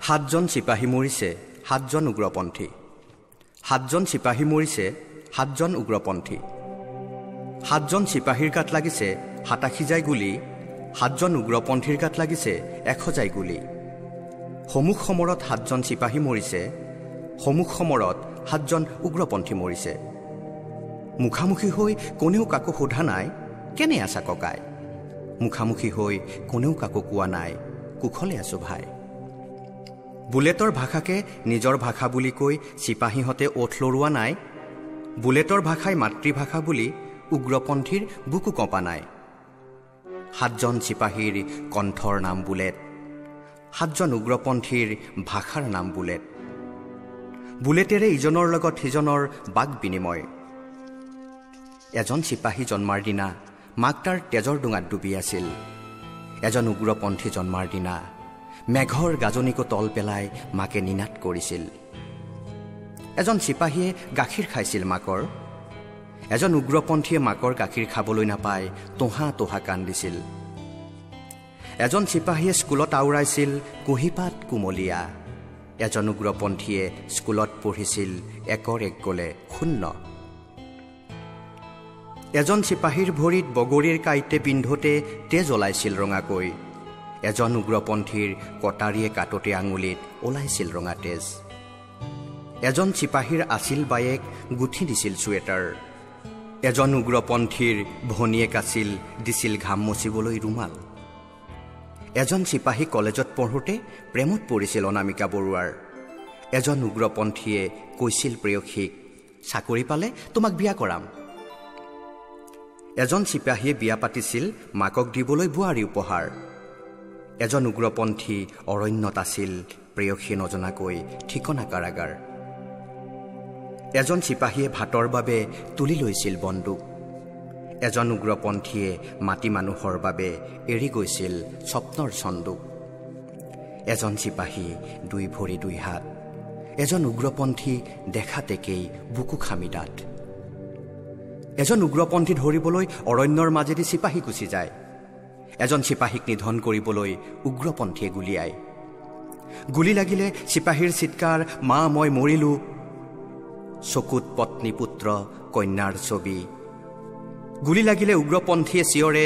সাতজন চিপাহী মৰিছে, সাতজন উগ্ৰপন্থী। সাতজন চিপাহী মৰিছে, সাতজন উগ্ৰপন্থী। সাতজন চিপাহীৰ গাত লাগিছে ৮৭ জাই গুলী, সাতজন উগ্ৰপন্থীৰ গাত লাগিছে ১০০ জাই গুলী। সমুখ সমৰত সাতজন চিপাহী মৰিছে, সমুখ সমৰত সাতজন উগ্ৰপন্থী মৰিছে। মুখামুখি হৈ কোনেও কাকো সোধা নাই কেনে আছা ককাই। মুখামুখি হৈ কোনেও কাকো কোৱা নাই কুশলে আছো ভাই। বুলেটৰ ভাষাকে নিজৰ ভাষা বুলি কৈ চিপাহীহঁতে ওঠ লৰোৱা নাই। বুলেটৰ ভাষাই মাতৃভাষা বুলি উগ্ৰপন্থীৰ বুকু কঁপা নাই। সাতজন চিপাহীৰ কণ্ঠৰ নাম বুলেট, সাতজন উগ্ৰপন্থীৰ ভাষাৰ নাম বুলেট। বুলেটেৰে ইজনৰ লগত সিজনৰ বাক বিনিময়। এজন চিপাহী জন্মাৰ দিনা মাক তাৰ তেজৰ ডোঙাত ডুবি আছিল। এজন উগ্ৰপন্থী জন্মাৰ দিনা মেঘৰ গাজনিকো তল পেলাই মাকে নিনাদ কৰিছিল। এজন চিপাহীয়ে গাখীৰ খাইছিল মাকৰ, এজন উগ্ৰপন্থীয়ে মাকৰ গাখীৰ খাবলৈ নাপাই তোহা তোহা কান্দিছিল। এজন চিপাহীয়ে স্কুলত আওৰাইছিল কুঁহিপাত কুমলীয়া, এজন উগ্ৰপন্থীয়ে স্কুলত পঢ়িছিল একৰ এক গলে শূন্য। এজন চিপাহীৰ ভৰিত বগৰীৰ কাঁইটে পিন্ধোতে তেজ ওলাইছিল ৰঙাকৈ, এজন উগ্ৰপন্থীৰ কটাৰীয়ে কাটোতে আঙুলিত ওলাইছিল ৰঙা তেজ। এজন চিপাহীৰ আছিল বায়েক গুঠি দিছিল চুৱেটাৰ, এজন উগ্ৰপন্থীৰ ভনীয়েক আছিল দিছিল ঘাম মচিবলৈ ৰুমাল। এজন চিপাহী কলেজত পঢ়োতে প্ৰেমত পৰিছিল অনামিকা বৰুৱাৰ, এজন উগ্ৰপন্থীয়ে কৈছিল প্ৰেয়সীক চাকৰি পালে তোমাক বিয়া কৰাম। এজন চিপাহীয়ে বিয়া পাতিছিল মাকক দিবলৈ বোৱাৰী উপহাৰ, এজন উগ্ৰপন্থী অৰণ্যত আছিল প্ৰেয়সী নজনাকৈ ঠিকনা কাৰাগাৰ। এজন চিপাহীয়ে ভাতৰ বাবে তুলি লৈছিল বন্দুক, এজন উগ্ৰপন্থীয়ে মাটি মানুহৰ বাবে এৰি গৈছিল স্বপ্নৰ চন্দুক। এজন চিপাহী দুই ভৰি দুই হাত, এজন উগ্ৰপন্থী দেখাতেকেই বুকু খামি দাঁত। এজন উগ্ৰপন্থী ধৰিবলৈ অৰণ্যৰ মাজেদি চিপাহী গুচি যায়, এজন চিপাহীক নিধন কৰিবলৈ উগ্ৰপন্থীয়ে গুলীয়ায়। গুলী লাগিলে চিপাহীৰ চিৎকাৰ মা মই মৰিলো, চকুত পত্নী পুত্ৰ কন্যাৰ ছবি। গুলী লাগিলে উগ্ৰপন্থীয়ে চিঞৰে